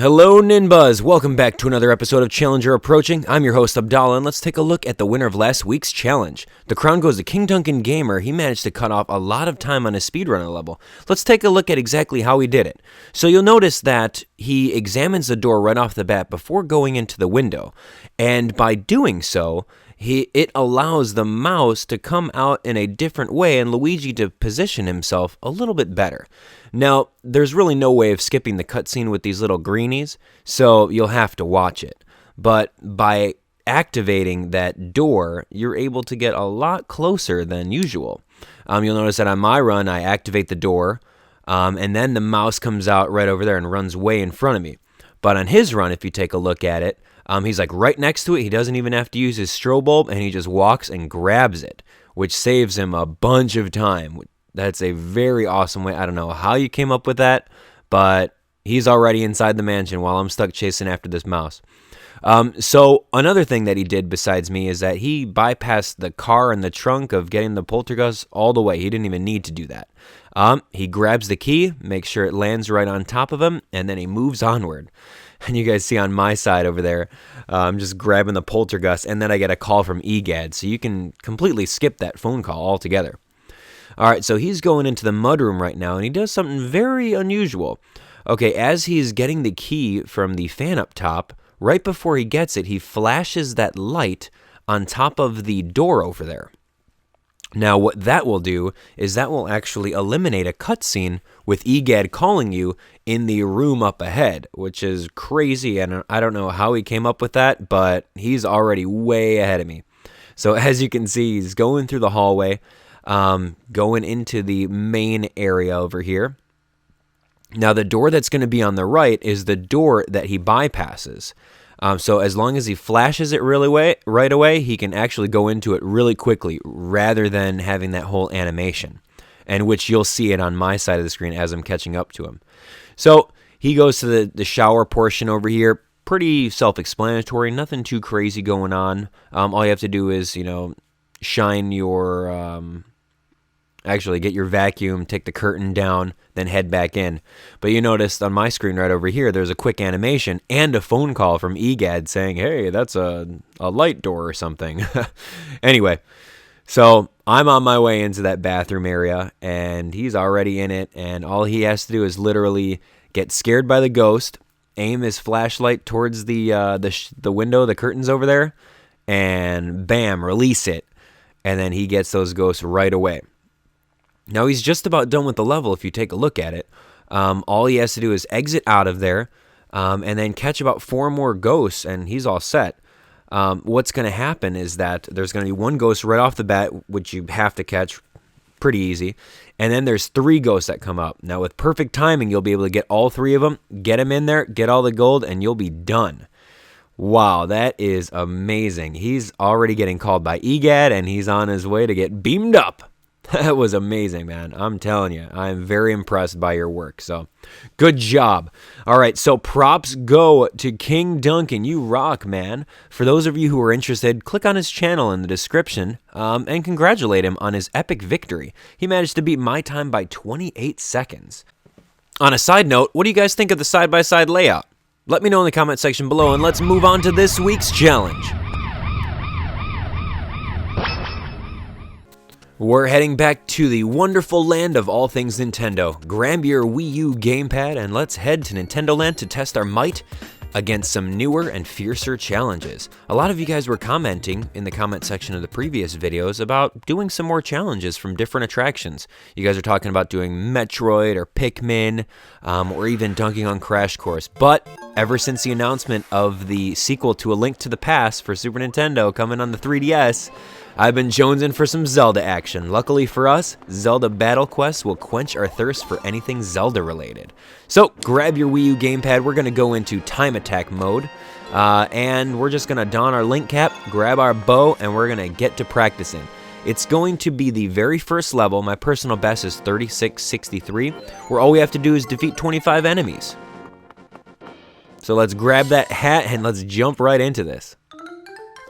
Hello NinBuzz, welcome back to another episode of Challenger Approaching. I'm your host Abdallah, and let's take a look at the winner of last week's challenge. The crown goes to King Duncan Gamer. He managed to cut off a lot of time on his speedrunner level. Let's take a look at exactly how he did it. So you'll notice that he examines the door right off the bat before going into the window, and by doing so, it allows the mouse to come out in a different way and Luigi to position himself a little bit better. Now, there's really no way of skipping the cutscene with these little greenies, so you'll have to watch it. But by activating that door, you're able to get a lot closer than usual. You'll notice that on my run, I activate the door, and then the mouse comes out right over there and runs way in front of me. But on his run, if you take a look at it, he's like right next to it. He doesn't even have to use his strobe bulb, and he just walks and grabs it, which saves him a bunch of time. That's a very awesome way. I don't know how you came up with that, but he's already inside the mansion while I'm stuck chasing after this mouse. So another thing that he did besides me is that he bypassed the car and the trunk of getting the poltergeist all the way. He didn't even need to do that. He grabs the key, makes sure it lands right on top of him, and then he moves onward. And you guys see on my side over there, I'm just grabbing the poltergeist, and then I get a call from EGAD, so you can completely skip that phone call altogether. All right, so he's going into the mudroom right now, and he does something very unusual. Okay, as he's getting the key from the fan up top, right before he gets it, he flashes that light on top of the door over there. Now, what that will do is that will actually eliminate a cutscene with EGAD calling you in the room up ahead, which is crazy, and I don't know how he came up with that, but he's already way ahead of me. So as you can see, he's going through the hallway, going into the main area over here. Now, the door that's going to be on the right is the door that he bypasses. So as long as he flashes it right away, he can actually go into it really quickly rather than having that whole animation, and which you'll see it on my side of the screen as I'm catching up to him. So he goes to the shower portion over here. Pretty self-explanatory, nothing too crazy going on. All you have to do is, shine your... Actually, get your vacuum, take the curtain down, then head back in. But you noticed on my screen right over here, there's a quick animation and a phone call from EGAD saying, hey, that's a light door or something. Anyway, so I'm on my way into that bathroom area, and he's already in it, and all he has to do is literally get scared by the ghost, aim his flashlight towards the window, the curtains over there, and bam, release it. And then he gets those ghosts right away. Now, he's just about done with the level if you take a look at it. All he has to do is exit out of there and then catch about 4 more ghosts, and he's all set. What's going to happen is that there's going to be 1 ghost right off the bat, which you have to catch pretty easy. And then there's 3 ghosts that come up. Now, with perfect timing, you'll be able to get all 3 of them, get them in there, get all the gold, and you'll be done. Wow, that is amazing. He's already getting called by EGAD, and he's on his way to get beamed up. That was amazing, man. I'm telling you, I'm very impressed by your work. So, good job. All right, so props go to King Duncan. You rock, man. For those of you who are interested, click on his channel in the description and congratulate him on his epic victory. He managed to beat my time by 28 seconds. On a side note, what do you guys think of the side-by-side layout? Let me know in the comment section below, and let's move on to this week's challenge. We're heading back to the wonderful land of all things Nintendo. Grab your Wii U gamepad and let's head to Nintendo Land to test our might against some newer and fiercer challenges. A lot of you guys were commenting in the comment section of the previous videos about doing some more challenges from different attractions. You guys are talking about doing Metroid or Pikmin or even dunking on Crash Course. But ever since the announcement of the sequel to A Link to the Past for Super Nintendo coming on the 3DS, I've been jonesing for some Zelda action. Luckily for us, Zelda Battle Quest will quench our thirst for anything Zelda related. So grab your Wii U gamepad, we're going to go into time attack mode, and we're just going to don our link cap, grab our bow, and we're going to get to practicing. It's going to be the very first level. My personal best is 3663, where all we have to do is defeat 25 enemies. So let's grab that hat and let's jump right into this.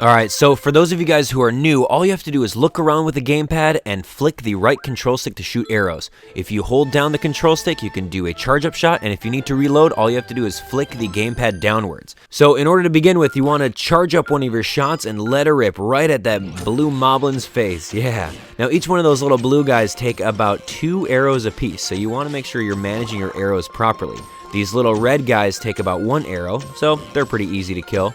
Alright, so for those of you guys who are new, all you have to do is look around with the gamepad and flick the right control stick to shoot arrows. If you hold down the control stick, you can do a charge up shot, and if you need to reload, all you have to do is flick the gamepad downwards. So in order to begin with, you want to charge up one of your shots and let her rip right at that blue moblin's face. Yeah. Now each one of those little blue guys take about 2 arrows apiece, so you want to make sure you're managing your arrows properly. These little red guys take about 1 arrow, so they're pretty easy to kill.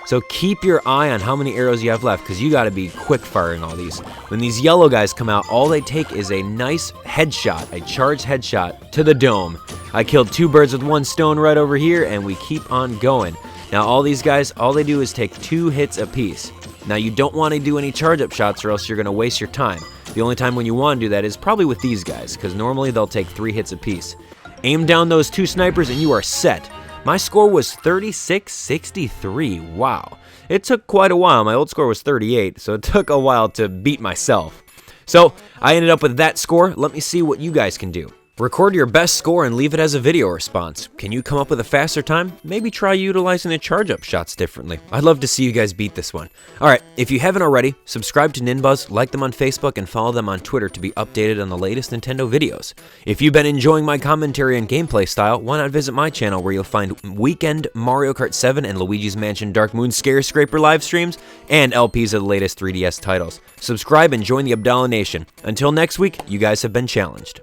So keep your eye on how many arrows you have left, because you got to be quick firing all these. When these yellow guys come out, all they take is a nice headshot, a charged headshot to the dome. I killed 2 birds with 1 stone right over here, and we keep on going. Now all these guys, all they do is take 2 hits apiece. Now you don't want to do any charge up shots or else you're going to waste your time. The only time when you want to do that is probably with these guys, because normally they'll take 3 hits apiece. Aim down those 2 snipers and you are set. My score was 36-63. Wow. It took quite a while. My old score was 38, so it took a while to beat myself. So I ended up with that score. Let me see what you guys can do. Record your best score and leave it as a video response. Can you come up with a faster time? Maybe try utilizing the charge-up shots differently. I'd love to see you guys beat this one. Alright, if you haven't already, subscribe to NinBuzz, like them on Facebook, and follow them on Twitter to be updated on the latest Nintendo videos. If you've been enjoying my commentary and gameplay style, why not visit my channel where you'll find weekend Mario Kart 7 and Luigi's Mansion Dark Moon Scare Scraper live streams, and LPs of the latest 3DS titles. Subscribe and join the Abdallah Nation. Until next week, you guys have been challenged.